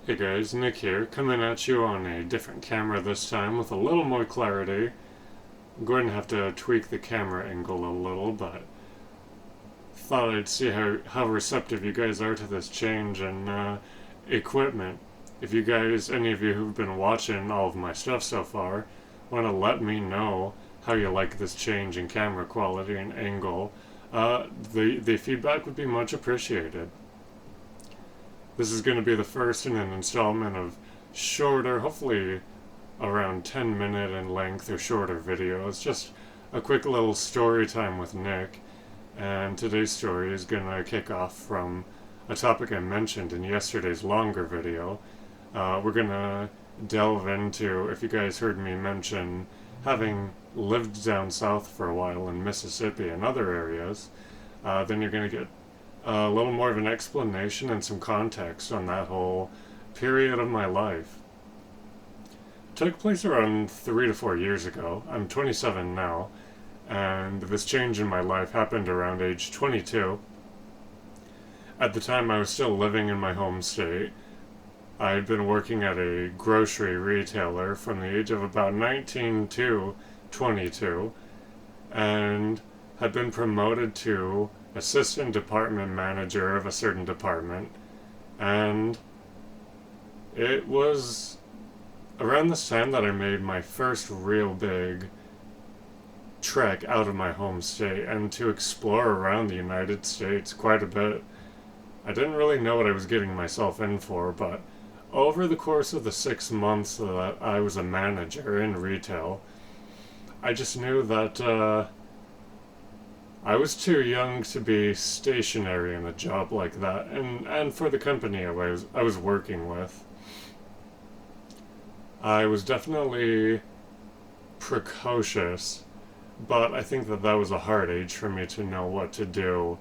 Hey guys, Nick here, coming at you on a different camera this time with a little more clarity. I'm going to have to tweak the camera angle a little, but thought I'd see how receptive you guys are to this change in equipment. If you guys, any of you who've been watching all of my stuff so far, want to let me know how you like this change in camera quality and angle, the feedback would be much appreciated. This is going to be the first in an installment of shorter, hopefully around 10-minute in length or shorter videos. Just a quick little story time with Nick. And today's story is going to kick off from a topic I mentioned in yesterday's longer video. We're going to delve into, if you guys heard me mention having lived down south for a while in Mississippi and other areas, then you're going to get a little more of an explanation and some context on that whole period of my life. It took place around 3 to 4 years ago. I'm 27 now, and this change in my life happened around age 22. At the time, I was still living in my home state. I had been working at a grocery retailer from the age of about 19 to 22, and had been promoted to assistant department manager of a certain department. And it was around this time that I made my first real big trek out of my home state and to explore around the United States quite a bit. I didn't really know what I was getting myself in for, but over the course of the 6 months that I was a manager in retail, I just knew that I was too young to be stationary in a job like that, and for the company I was working with. I was definitely precocious, but I think that that was a hard age for me to know what to do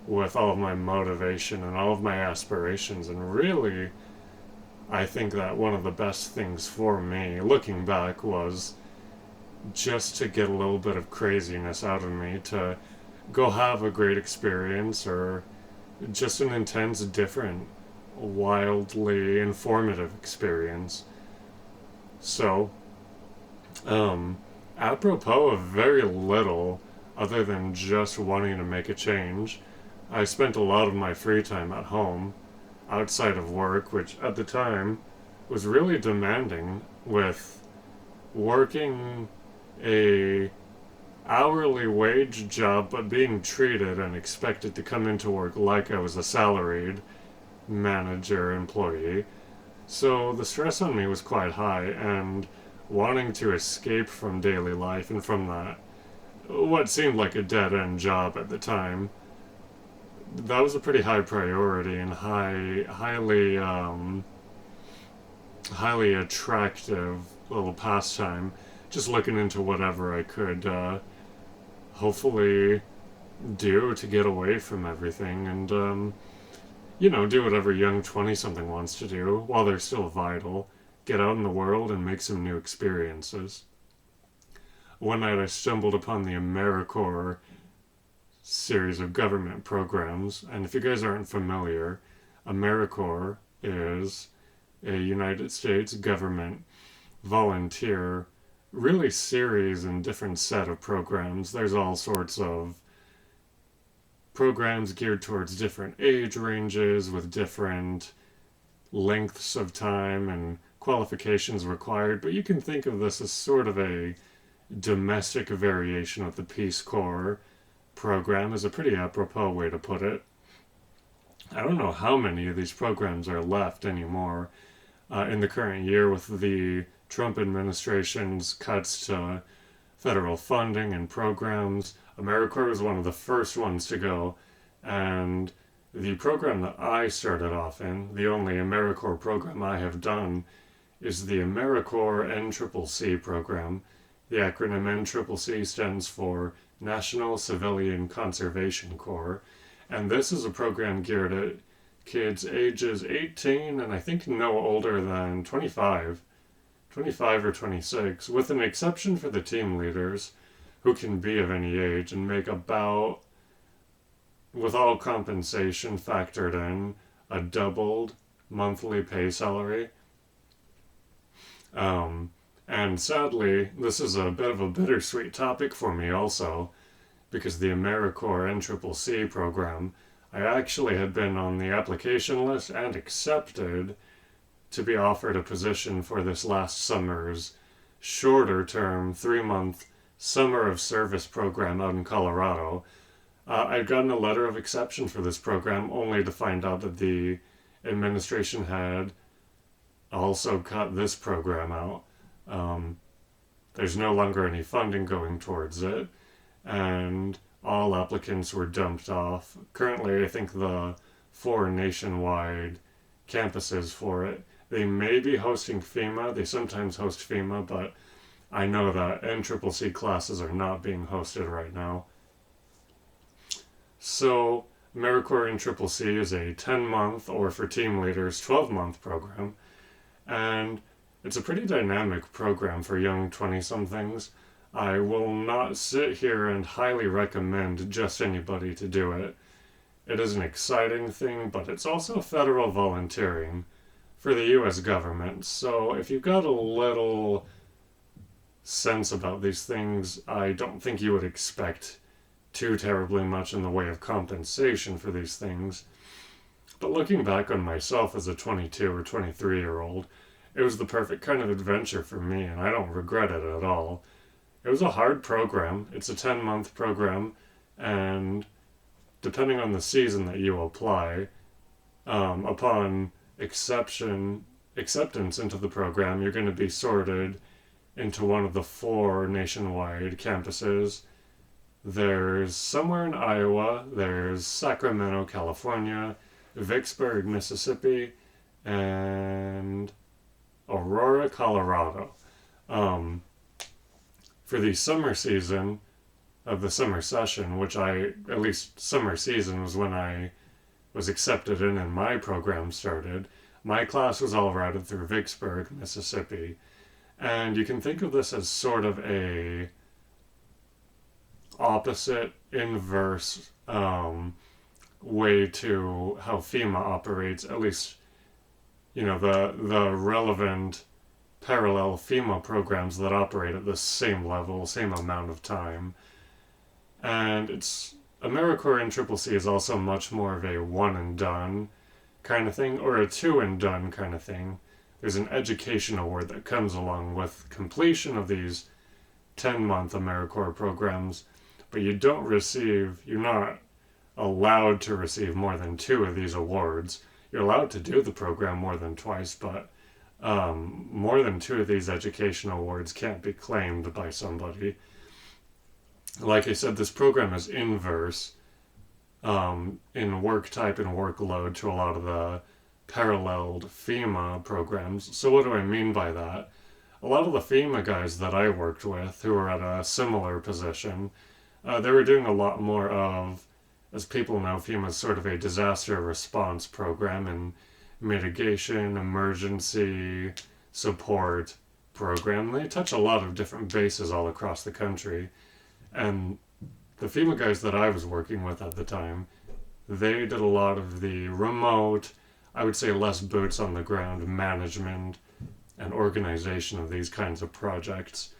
with all of my motivation and all of my aspirations. And really, I think that one of the best things for me, looking back, was just to get a little bit of craziness out of me, to go have a great experience or just an intense, different, wildly informative experience. So, apropos of very little other than just wanting to make a change, I spent a lot of my free time at home, outside of work, which at the time was really demanding, with working a hourly wage job but being treated and expected to come into work like I was a salaried manager employee. So the stress on me was quite high, and wanting to escape from daily life and from that, what seemed like a dead end job at the time, that was a pretty high priority and highly attractive little pastime. Just looking into whatever I could hopefully do to get away from everything and, do whatever young 20 something wants to do while they're still vital. Get out in the world and make some new experiences. One night I stumbled upon the Americorps series of government programs, and if you guys aren't familiar, Americorps is a United States government volunteer really series and different set of programs. There's all sorts of programs geared towards different age ranges with different lengths of time and qualifications required, but you can think of this as sort of a domestic variation of the Peace Corps program, is a pretty apropos way to put it. I don't know how many of these programs are left anymore in the current year with the Trump administration's cuts to federal funding and programs. Americorps was one of the first ones to go, and the program that I started off in, the only Americorps program I have done, is the Americorps NCCC program. The acronym NCCC stands for National Civilian Conservation Corps, and this is a program geared at kids ages 18 and I think no older than 25 or 26, with an exception for the team leaders, who can be of any age and make about, with all compensation factored in, a doubled monthly pay salary. And sadly, this is a bit of a bittersweet topic for me also, because the Americorps NCCC program, I actually had been on the application list and accepted to be offered a position for this last summer's shorter term, 3-month summer of service program out in Colorado. I'd gotten a letter of exception for this program only to find out that the administration had also cut this program out. There's no longer any funding going towards it, and all applicants were dumped off. Currently, I think the 4 nationwide campuses for it, they may be hosting FEMA. They sometimes host FEMA, but I know that NCCC classes are not being hosted right now. So, Americorps NCCC is a 10-month, or for team leaders, 12-month program, and it's a pretty dynamic program for young 20-somethings. I will not sit here and highly recommend just anybody to do it. It is an exciting thing, but it's also federal volunteering for the U.S. government. So if you've got a little sense about these things, I don't think you would expect too terribly much in the way of compensation for these things. But looking back on myself as a 22 or 23-year-old, it was the perfect kind of adventure for me, and I don't regret it at all. It was a hard program. It's a 10-month program, and depending on the season that you apply, upon acceptance into the program, you're going to be sorted into one of the 4 nationwide campuses. There's somewhere in Iowa, there's Sacramento, California, Vicksburg, Mississippi, and Aurora, Colorado. For the summer season of the summer session, which at least summer season was when I was accepted in and my program started, my class was all routed through Vicksburg, Mississippi. And you can think of this as sort of a opposite, inverse way to how FEMA operates, at least, the relevant parallel FEMA programs that operate at the same level, same amount of time. And Americorps NCCC is also much more of a one and done kind of thing, or a 2 and done kind of thing. There's an education award that comes along with completion of these 10-month Americorps programs, but you're not allowed to receive more than 2 of these awards. You're allowed to do the program more than twice, but more than 2 of these education awards can't be claimed by somebody. Like I said, this program is inverse in work type and workload to a lot of the paralleled FEMA programs. So what do I mean by that? A lot of the FEMA guys that I worked with who were at a similar position, they were doing a lot more of, as people know, FEMA is sort of a disaster response program and mitigation, emergency support program. They touch a lot of different bases all across the country. And the FEMA guys that I was working with at the time, they did a lot of the remote, I would say less boots on the ground management and organization of these kinds of projects.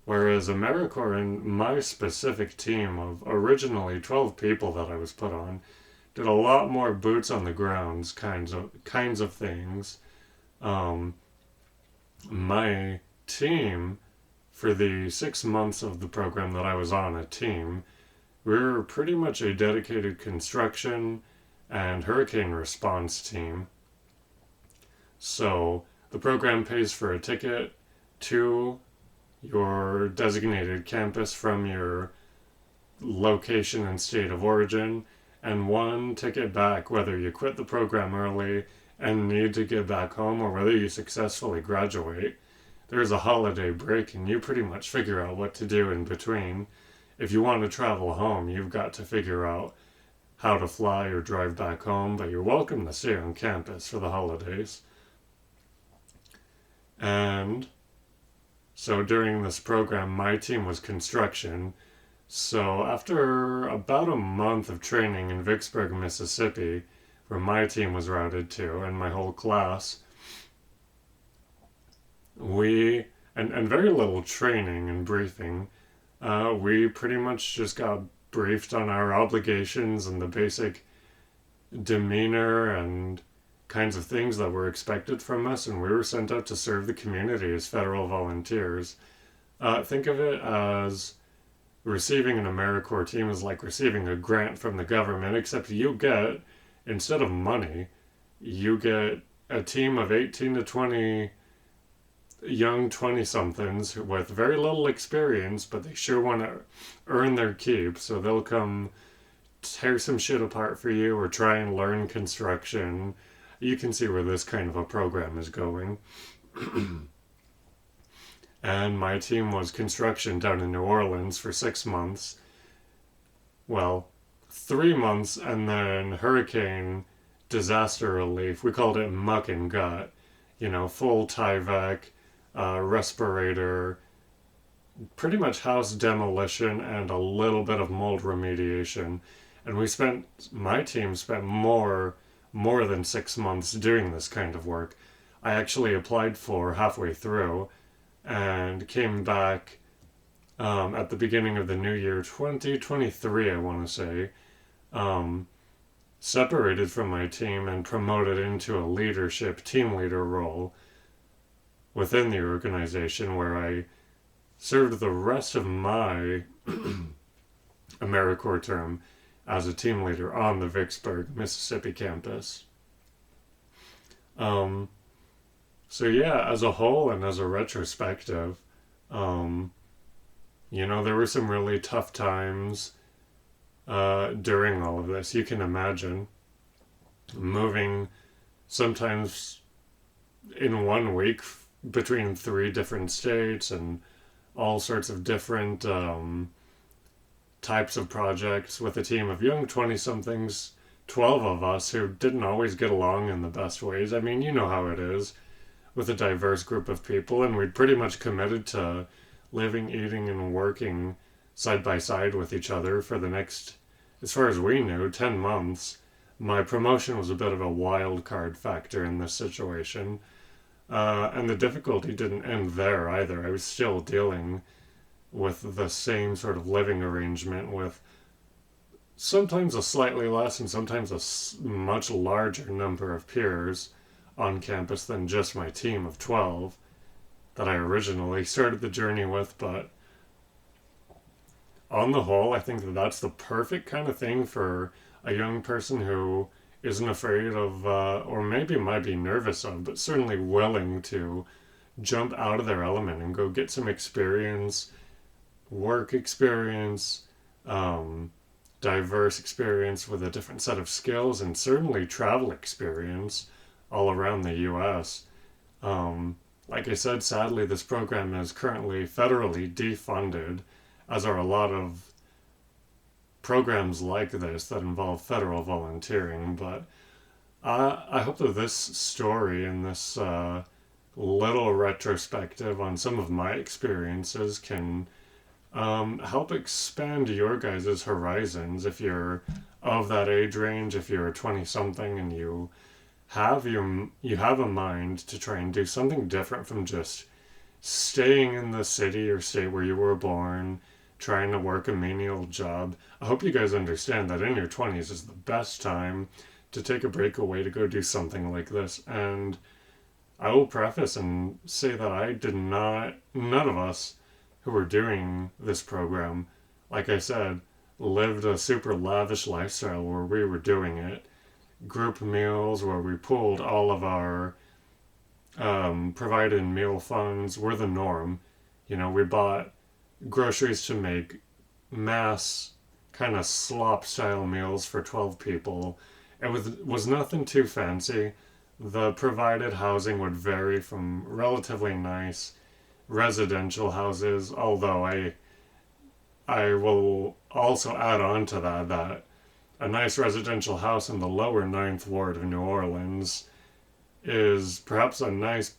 Whereas Americorps and my specific team of originally 12 people that I was put on did a lot more boots on the grounds kinds of things. My team, for the 6 months of the program that I was on a team, we were pretty much a dedicated construction and hurricane response team. So the program pays for a ticket to your designated campus from your location and state of origin, and 1 ticket back whether you quit the program early and need to get back home or whether you successfully graduate. There's a holiday break and you pretty much figure out what to do in between. If you want to travel home, you've got to figure out how to fly or drive back home, but you're welcome to stay on campus for the holidays. And so during this program, my team was construction. So after about a month of training in Vicksburg, Mississippi, where my team was routed to, and my whole class, we, and very little training and briefing, we pretty much just got briefed on our obligations and the basic demeanor and kinds of things that were expected from us, and we were sent out to serve the community as federal volunteers. Think of it as receiving an Americorps team is like receiving a grant from the government, except you get, instead of money, you get a team of 18 to 20 young 20 somethings with very little experience, but they sure want to earn their keep, so they'll come tear some shit apart for you or try and learn construction. You can see where this kind of a program is going. And my team was construction down in New Orleans for 6 months. Well, 3 months, and then hurricane disaster relief. We called it muck and gut. Full Tyvek, respirator, pretty much house demolition, and a little bit of mold remediation. And my team spent more than 6 months doing this kind of work. I actually applied for halfway through and came back at the beginning of the new year, 2023, I want to say, separated from my team and promoted into a team leader role within the organization, where I served the rest of my Americorps term as a team leader on the Vicksburg, Mississippi campus. So yeah, as a whole and as a retrospective, there were some really tough times during all of this. You can imagine moving sometimes in 1 week between 3 different states and all sorts of different types of projects with a team of young 20-somethings, 12 of us who didn't always get along in the best ways. I mean, you know how it is with a diverse group of people, and we'd pretty much committed to living, eating, and working side by side with each other for the next, as far as we knew, 10 months. My promotion was a bit of a wild card factor in this situation. And the difficulty didn't end there either. I was still dealing with the same sort of living arrangement with sometimes a slightly less and sometimes a much larger number of peers on campus than just my team of 12 that I originally started the journey with. But on the whole, I think that's the perfect kind of thing for a young person who isn't afraid of, or maybe might be nervous of, but certainly willing to jump out of their element and go get some experience, work experience, diverse experience with a different set of skills, and certainly travel experience all around the U.S. Like I said, sadly, this program is currently federally defunded, as are a lot of programs like this that involve federal volunteering. But I hope that this story and this little retrospective on some of my experiences can help expand your guys' horizons. If you're of that age range, if you're 20-something and you have a mind to try and do something different from just staying in the city or state where you were born, trying to work a menial job. I hope you guys understand that in your 20s is the best time to take a break away to go do something like this. And I will preface and say that none of us who were doing this program, like I said, lived a super lavish lifestyle where we were doing it. Group meals where we pooled all of our provided meal funds were the norm. We bought groceries to make mass kind of slop style meals for 12 people. It was nothing too fancy. The provided housing would vary from relatively nice residential houses, although I will also add on to that a nice residential house in the lower 9th Ward of New Orleans is perhaps a nice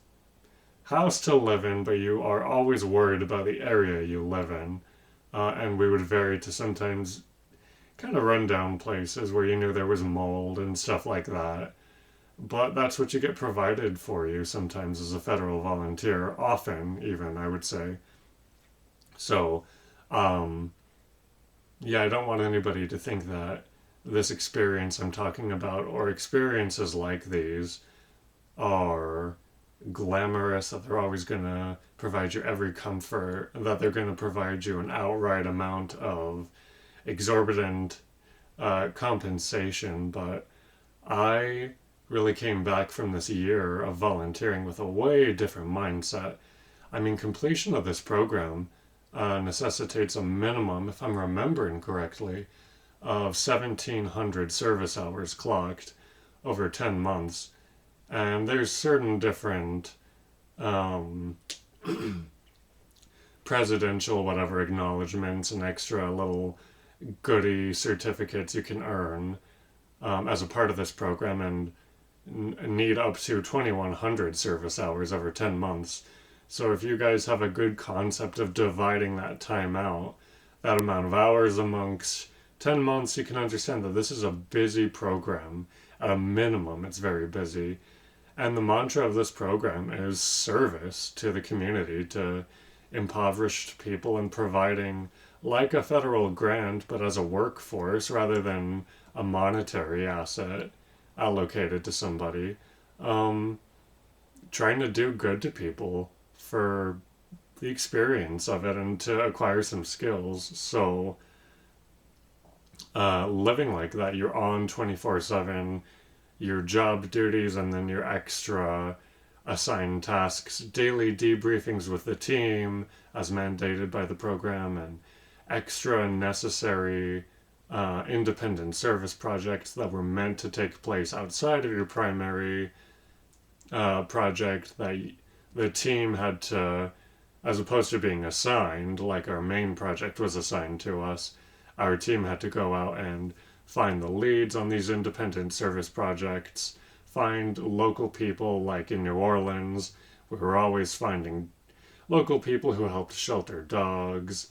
house to live in, but you are always worried about the area you live in. And we would vary to sometimes kind of rundown places where you knew there was mold and stuff like that. But that's what you get provided for you sometimes as a federal volunteer, often even, I would say. So, um, yeah, I don't want anybody to think that this experience I'm talking about, or experiences like these, are glamorous, that they're always going to provide you every comfort, that they're going to provide you an outright amount of exorbitant compensation. But I really came back from this year of volunteering with a way different mindset. I mean, completion of this program necessitates a minimum, if I'm remembering correctly, of 1,700 service hours clocked over 10 months. And there's certain different um, presidential whatever acknowledgments and extra little goody certificates you can earn as a part of this program, and need up to 2,100 service hours over 10 months. So if you guys have a good concept of dividing that time out, that amount of hours amongst 10 months, you can understand that this is a busy program. At a minimum, it's very busy. And the mantra of this program is service to the community, to impoverished people, and providing like a federal grant, but as a workforce rather than a monetary asset allocated to somebody. Um, Trying to do good to people for the experience of it and to acquire some skills. So, living like that, you're on 24/7, your job duties, and then your extra assigned tasks, daily debriefings with the team as mandated by the program, and extra necessary independent service projects that were meant to take place outside of your primary project that the team had to, as opposed to being assigned, like our main project was assigned to us, our team had to go out and find the leads on these independent service projects, find local people, like in New Orleans. We were always finding local people who helped shelter dogs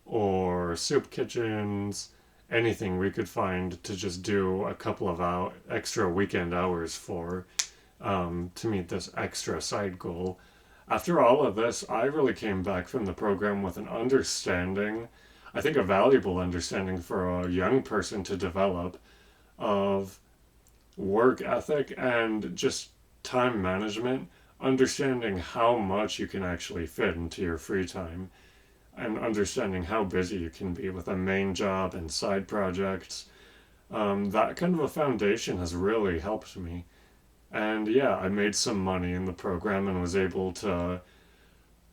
or soup kitchens, anything we could find to just do a couple of extra weekend hours for, to meet this extra side goal. After all of this, I really came back from the program with an understanding, I think a valuable understanding for a young person to develop, of work ethic and just time management, understanding how much you can actually fit into your free time, and understanding how busy you can be with a main job and side projects. That kind of a foundation has really helped me. And yeah, I made some money in the program and was able to,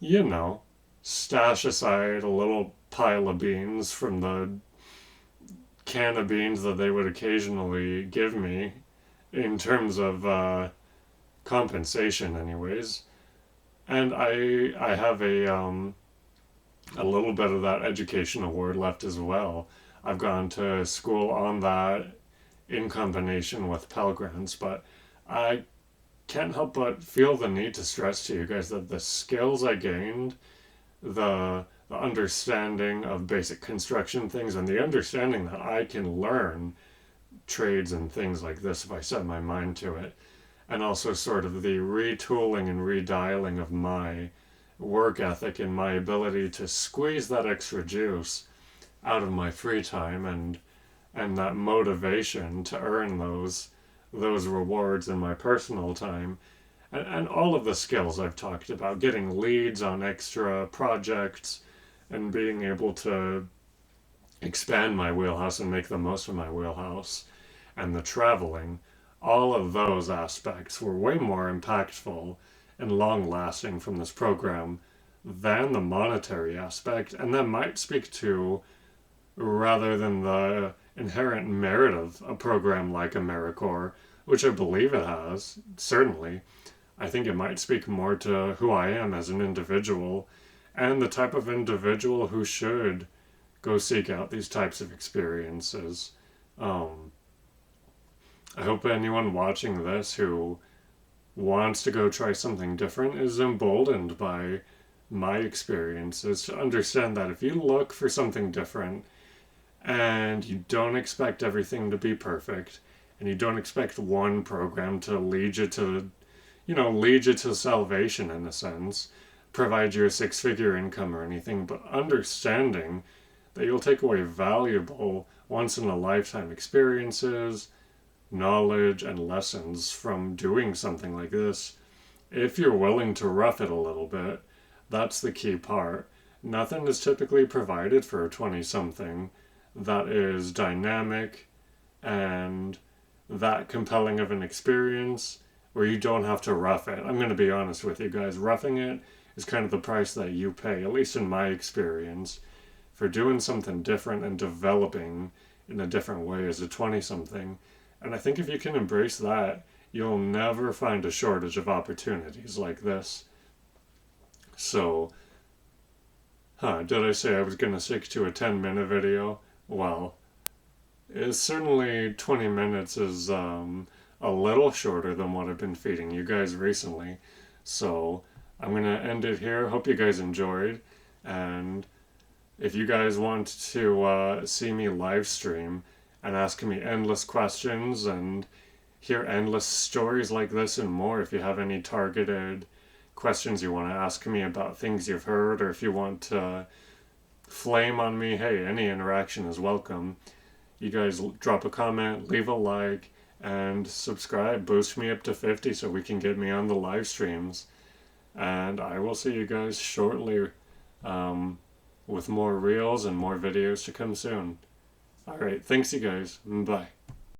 you know, stash aside a little pile of beans from the can of beans that they would occasionally give me in terms of compensation, anyways. And I have a little bit of that education award left as well. I've gone to school on that in combination with Pell Grants, but I can't help but feel the need to stress to you guys that the skills I gained, the understanding of basic construction things, and the understanding that I can learn trades and things like this if I set my mind to it, and also sort of the retooling and redialing of my work ethic and my ability to squeeze that extra juice out of my free time, and that motivation to earn those rewards in my personal time, and all of the skills I've talked about, getting leads on extra projects and being able to expand my wheelhouse and make the most of my wheelhouse, and the traveling, all of those aspects were way more impactful and long lasting from this program than the monetary aspect, and that might speak to, rather than the inherent merit of a program like Americorps, which I believe it has, certainly. I think it might speak more to who I am as an individual, and the type of individual who should go seek out these types of experiences. Um, I hope anyone watching this who wants to go try something different is emboldened by my experiences to understand that if you look for something different and you don't expect everything to be perfect, and you don't expect one program to lead you to, lead you to salvation in a sense, provide you a six-figure income or anything, but understanding that you'll take away valuable, once-in-a-lifetime experiences, knowledge, and lessons from doing something like this. If you're willing to rough it a little bit, that's the key part. Nothing is typically provided for a 20 something that is dynamic and that compelling of an experience where you don't have to rough it. I'm going to be honest with you guys. Roughing it is kind of the price that you pay, at least in my experience, for doing something different and developing in a different way as a 20 something. And I think if you can embrace that, you'll never find a shortage of opportunities like this. So, did I say I was going to stick to a 10-minute video? Well, it's certainly 20 minutes is a little shorter than what I've been feeding you guys recently. So, I'm going to end it here. Hope you guys enjoyed. And if you guys want to see me live stream and ask me endless questions and hear endless stories like this and more, if you have any targeted questions you want to ask me about things you've heard, or if you want to flame on me, hey, any interaction is welcome. You guys drop a comment, leave a like, and subscribe. Boost me up to 50 so we can get me on the live streams. And I will see you guys shortly with more reels and more videos to come soon. Alright, thanks you guys. Bye.